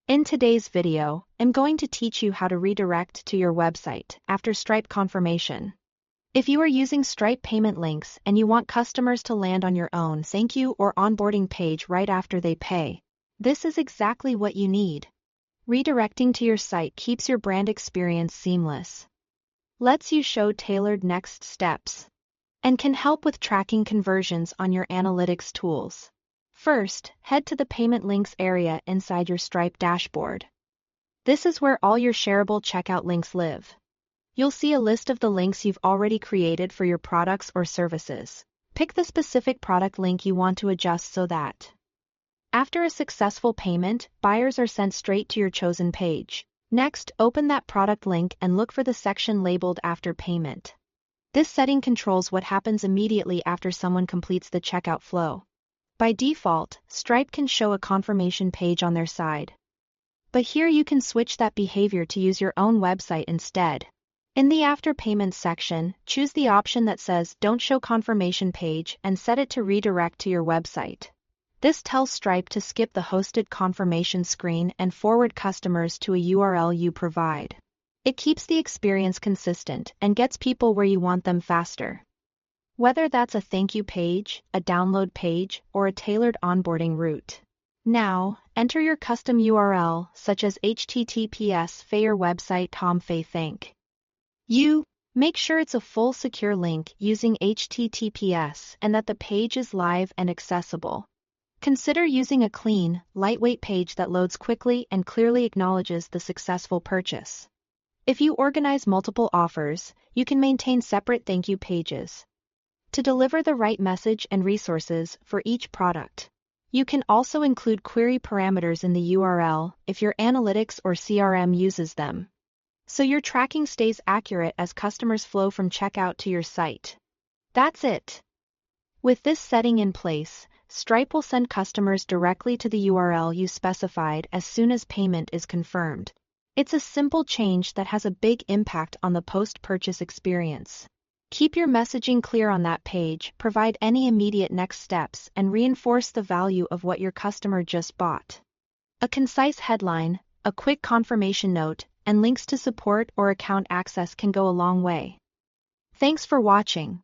In today's video, I'm going to teach you how to redirect to your website after Stripe confirmation. If you are using Stripe payment links and you want customers to land on your own thank you or onboarding page right after they pay, this is exactly what you need. Redirecting to your site keeps your brand experience seamless, lets you show tailored next steps, and can help with tracking conversions on your analytics tools. First, head to the Payment Links area inside your Stripe dashboard. This is where all your shareable checkout links live. You'll see a list of the links you've already created for your products or services. Pick the specific product link you want to adjust so that, after a successful payment, buyers are sent straight to your chosen page. Next, open that product link and look for the section labeled After Payment. This setting controls what happens immediately after someone completes the checkout flow. By default, Stripe can show a confirmation page on their side. But here you can switch that behavior to use your own website instead. In the After Payment section, choose the option that says Don't Show Confirmation Page and set it to redirect to your website. This tells Stripe to skip the hosted confirmation screen and forward customers to a URL you provide. It keeps the experience consistent and gets people where you want them faster. Whether that's a thank you page, a download page, or a tailored onboarding route. Now, enter your custom URL, such as https /website.com/thank you. Make sure it's a full secure link using HTTPS and that the page is live and accessible. Consider using a clean, lightweight page that loads quickly and clearly acknowledges the successful purchase. If you organize multiple offers, you can maintain separate thank you pages to deliver the right message and resources for each product. You can also include query parameters in the URL if your analytics or CRM uses them, so your tracking stays accurate as customers flow from checkout to your site. That's it. With this setting in place, Stripe will send customers directly to the URL you specified as soon as payment is confirmed. It's a simple change that has a big impact on the post-purchase experience. Keep your messaging clear on that page, provide any immediate next steps, and reinforce the value of what your customer just bought. A concise headline, a quick confirmation note, and links to support or account access can go a long way. Thanks for watching.